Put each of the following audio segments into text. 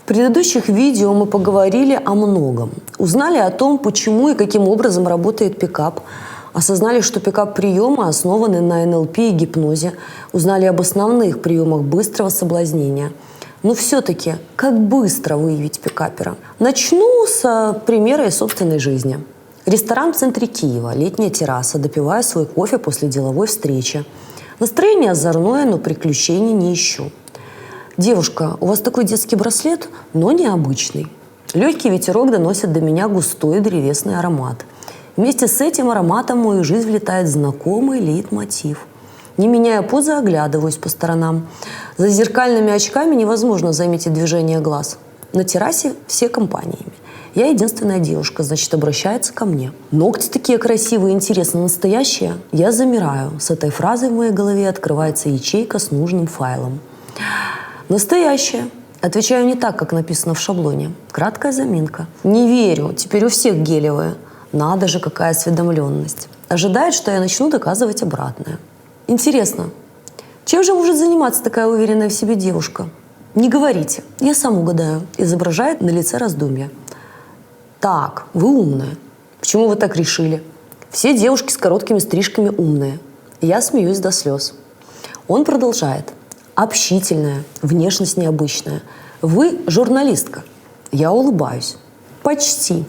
В предыдущих видео мы поговорили о многом. Узнали о том, почему и каким образом работает пикап. Осознали, что пикап-приемы основаны на НЛП и гипнозе. Узнали об основных приемах быстрого соблазнения. Но все-таки, как быстро выявить пикапера? Начну с примера из собственной жизни. Ресторан в центре Киева, летняя терраса, допиваю свой кофе после деловой встречи. Настроение озорное, но приключений не ищу. «Девушка, у вас такой детский браслет, но необычный». Легкий ветерок доносит до меня густой древесный аромат. Вместе с этим ароматом в мою жизнь влетает знакомый лейтмотив. Не меняя позы, оглядываюсь по сторонам. За зеркальными очками невозможно заметить движение глаз. На террасе все компаниями. Я единственная девушка, значит, обращается ко мне. Ногти такие красивые, интересно, настоящие. Я замираю. С этой фразой в моей голове открывается ячейка с нужным файлом. Настоящая. Отвечаю не так, как написано в шаблоне. Краткая заминка. Не верю, теперь у всех гелевые. Надо же, какая осведомленность. Ожидает, что я начну доказывать обратное. Интересно, чем же может заниматься такая уверенная в себе девушка? Не говорите, я сам угадаю. Изображает на лице раздумья. Так, вы умная. Почему вы так решили? Все девушки с короткими стрижками умные. Я смеюсь до слез. Он продолжает. Общительная, внешность необычная. Вы журналистка. Я улыбаюсь. Почти.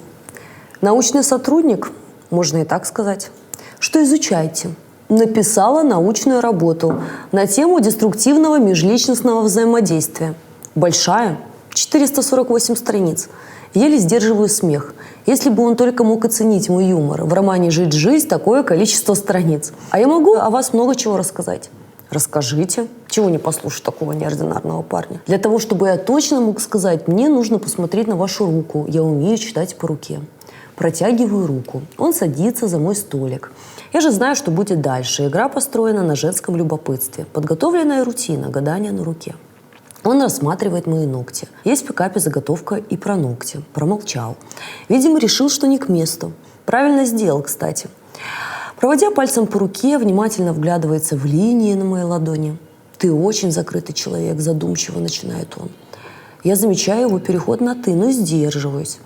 Научный сотрудник, можно и так сказать. Что изучаете? Написала научную работу на тему деструктивного межличностного взаимодействия. Большая, 448 страниц. Еле сдерживаю смех. Если бы он только мог оценить мой юмор. В романе «Жить жизнь» такое количество страниц. А я могу о вас много чего рассказать. Расскажите. Чего не послушать такого неординарного парня? Для того, чтобы я точно мог сказать, мне нужно посмотреть на вашу руку. Я умею читать по руке. Протягиваю руку. Он садится за мой столик. Я же знаю, что будет дальше. Игра построена на женском любопытстве. Подготовленная рутина, гадание на руке. Он рассматривает мои ногти. Есть в пикапе заготовка и про ногти. Промолчал. Видимо, решил, что не к месту. Правильно сделал, кстати. Проводя пальцем по руке, внимательно вглядывается в линии на моей ладони. «Ты очень закрытый человек», — задумчиво начинает он. Я замечаю его переход на «ты», но сдерживаюсь.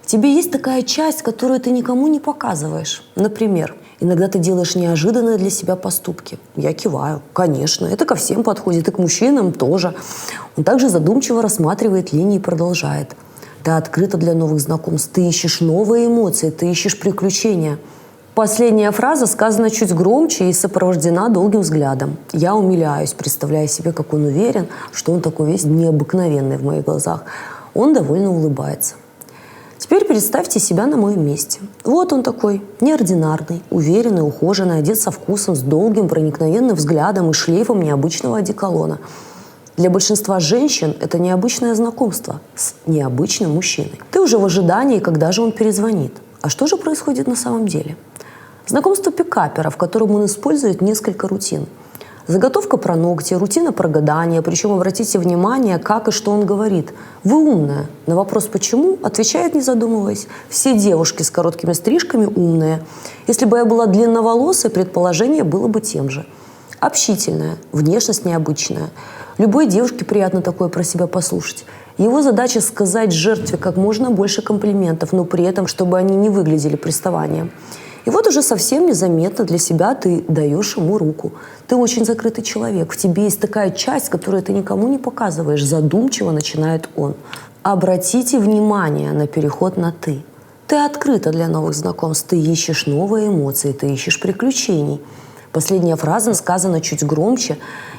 В тебе есть такая часть, которую ты никому не показываешь. Например, иногда ты делаешь неожиданные для себя поступки. Я киваю. Конечно, это ко всем подходит, и к мужчинам тоже. Он также задумчиво рассматривает линии и продолжает. Ты открыта для новых знакомств, ты ищешь новые эмоции, ты ищешь приключения. Последняя фраза сказана чуть громче и сопровождена долгим взглядом. Я умиляюсь, представляя себе, как он уверен, что он такой весь необыкновенный в моих глазах. Он довольно улыбается. Теперь представьте себя на моем месте. Вот он такой, неординарный, уверенный, ухоженный, одет со вкусом, с долгим проникновенным взглядом и шлейфом необычного одеколона. Для большинства женщин это необычное знакомство с необычным мужчиной. Ты уже в ожидании, когда же он перезвонит. А что же происходит на самом деле? Знакомство пикапера, в котором он использует несколько рутин. Заготовка про ногти, рутина про гадание. Причем обратите внимание, как и что он говорит. Вы умная. На вопрос «почему?» отвечает, не задумываясь. Все девушки с короткими стрижками умные. Если бы я была длинноволосой, предположение было бы тем же. Общительная, внешность необычная. Любой девушке приятно такое про себя послушать. Его задача сказать жертве как можно больше комплиментов, но при этом, чтобы они не выглядели приставанием. И вот уже совсем незаметно для себя ты даешь ему руку. Ты очень закрытый человек. В тебе есть такая часть, которую ты никому не показываешь. Задумчиво начинает он. Обратите внимание на переход на «ты». Ты открыта для новых знакомств. Ты ищешь новые эмоции, ты ищешь приключений. Последняя фраза сказана чуть громче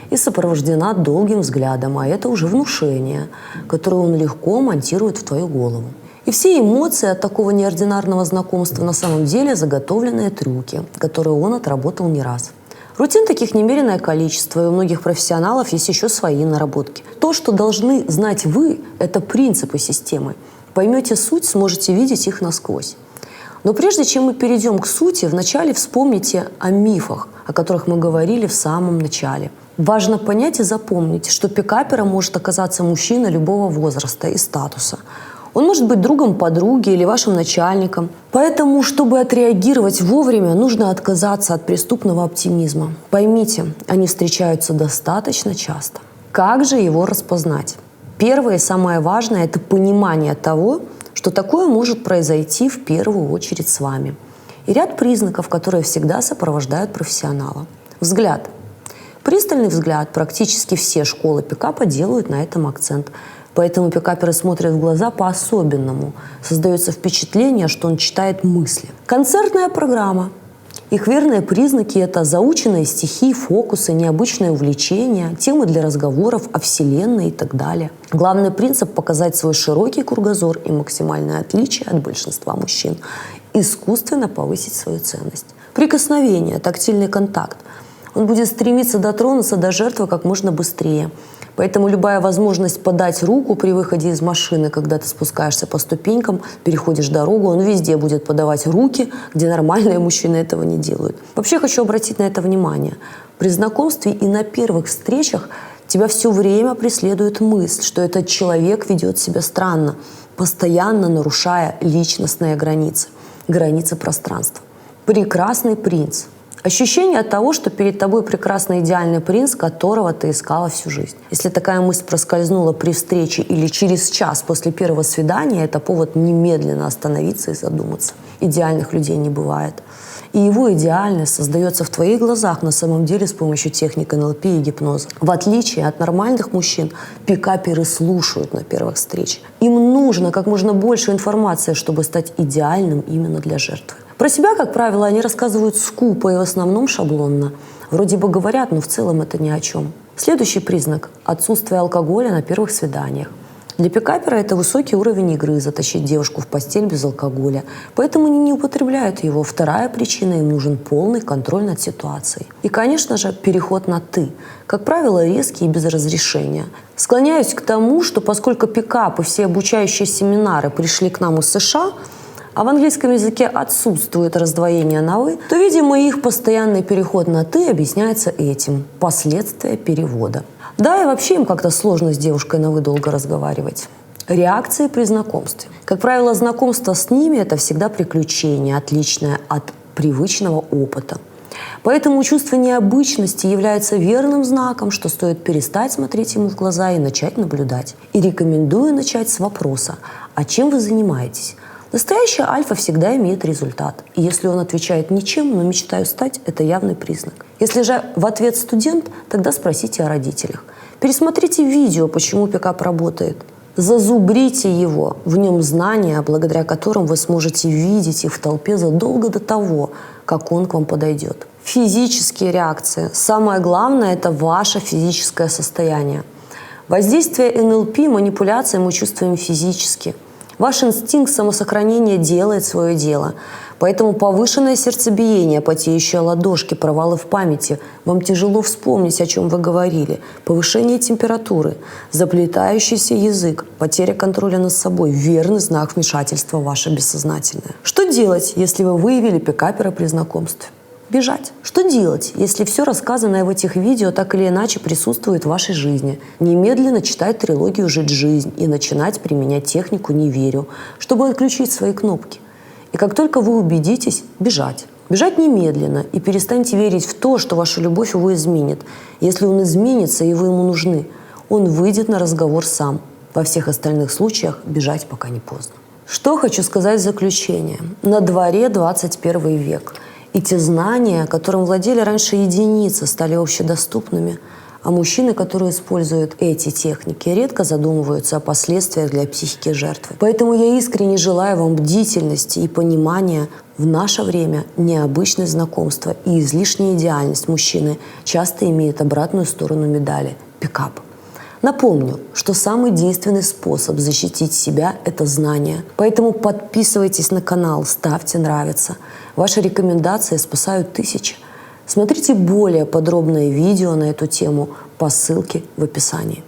и сопровождена долгим взглядом. А это уже внушение, которое он легко монтирует в твою голову. И все эмоции от такого неординарного знакомства на самом деле заготовленные трюки, которые он отработал не раз. Рутин таких немереное количество, и у многих профессионалов есть еще свои наработки. То, что должны знать вы, это принципы системы. Поймете суть, сможете видеть их насквозь. Но прежде чем мы перейдем к сути, вначале вспомните о мифах, о которых мы говорили в самом начале. Важно понять и запомнить, что пикапером может оказаться мужчина любого возраста и статуса. Он может быть другом подруги или вашим начальником. Поэтому, чтобы отреагировать вовремя, нужно отказаться от преступного оптимизма. Поймите, они встречаются достаточно часто. Как же его распознать? Первое и самое важное – это понимание того, что такое может произойти в первую очередь с вами. И ряд признаков, которые всегда сопровождают профессионала. Взгляд. Пристальный взгляд. Практически все школы пикапа делают на этом акцент. Поэтому пикаперы смотрят в глаза по-особенному. Создается впечатление, что он читает мысли. Концертная программа. Их верные признаки – это заученные стихи, фокусы, необычное увлечение, темы для разговоров о Вселенной и так далее. Главный принцип – показать свой широкий кругозор и максимальное отличие от большинства мужчин. Искусственно повысить свою ценность. Прикосновение, тактильный контакт. Он будет стремиться дотронуться до жертвы как можно быстрее. Поэтому любая возможность подать руку при выходе из машины, когда ты спускаешься по ступенькам, переходишь дорогу, он везде будет подавать руки, где нормальные мужчины этого не делают. Вообще хочу обратить на это внимание. При знакомстве и на первых встречах тебя все время преследует мысль, что этот человек ведет себя странно, постоянно нарушая личностные границы, границы пространства. Прекрасный принц. Ощущение от того, что перед тобой прекрасный идеальный принц, которого ты искала всю жизнь. Если такая мысль проскользнула при встрече или через час после первого свидания, это повод немедленно остановиться и задуматься. Идеальных людей не бывает. И его идеальность создается в твоих глазах на самом деле с помощью техник НЛП и гипноза. В отличие от нормальных мужчин, пикаперы слушают на первых встречах. Им нужно как можно больше информации, чтобы стать идеальным именно для жертвы. Про себя, как правило, они рассказывают скупо и в основном шаблонно. Вроде бы говорят, но в целом это ни о чем. Следующий признак – отсутствие алкоголя на первых свиданиях. Для пикапера это высокий уровень игры – затащить девушку в постель без алкоголя. Поэтому они не употребляют его. Вторая причина – им нужен полный контроль над ситуацией. И, конечно же, переход на «ты». Как правило, резкий и без разрешения. Склоняюсь к тому, что поскольку пикап и все обучающие семинары пришли к нам из США, а в английском языке отсутствует раздвоение на «вы», то, видимо, их постоянный переход на «ты» объясняется этим – последствия перевода. Да, и вообще им как-то сложно с девушкой на «вы» долго разговаривать. Реакции при знакомстве. Как правило, знакомство с ними – это всегда приключение, отличное от привычного опыта. Поэтому чувство необычности является верным знаком, что стоит перестать смотреть ему в глаза и начать наблюдать. И рекомендую начать с вопроса: «А чем вы занимаетесь?» Настоящая альфа всегда имеет результат. И если он отвечает ничем, но мечтаю стать, это явный признак. Если же в ответ студент, тогда спросите о родителях. Пересмотрите видео, почему пикап работает. Зазубрите его, в нем знания, благодаря которым вы сможете видеть их в толпе задолго до того, как он к вам подойдет. Физические реакции. Самое главное – это ваше физическое состояние. Воздействие НЛП, манипуляции мы чувствуем физически. Ваш инстинкт самосохранения делает свое дело. Поэтому повышенное сердцебиение, потеющие ладошки, провалы в памяти, вам тяжело вспомнить, о чем вы говорили, повышение температуры, заплетающийся язык, потеря контроля над собой – верный знак вмешательства в ваше бессознательное. Что делать, если вы выявили пикапера при знакомстве? Бежать. Что делать, если все рассказанное в этих видео так или иначе присутствует в вашей жизни? Немедленно читать трилогию «Жить жизнь» и начинать применять технику «Не верю», чтобы отключить свои кнопки. И как только вы убедитесь, бежать. Бежать немедленно и перестаньте верить в то, что ваша любовь его изменит. Если он изменится, и вы ему нужны, он выйдет на разговор сам. Во всех остальных случаях бежать пока не поздно. Что хочу сказать в заключение. На дворе 21 век. И те знания, которым владели раньше единицы, стали общедоступными. А мужчины, которые используют эти техники, редко задумываются о последствиях для психики жертвы. Поэтому я искренне желаю вам бдительности и понимания. В наше время необычное знакомство и излишняя идеальность мужчины часто имеют обратную сторону медали – пикап. Напомню, что самый действенный способ защитить себя – это знание. Поэтому подписывайтесь на канал, ставьте «Нравится». Ваши рекомендации спасают тысячи. Смотрите более подробное видео на эту тему по ссылке в описании.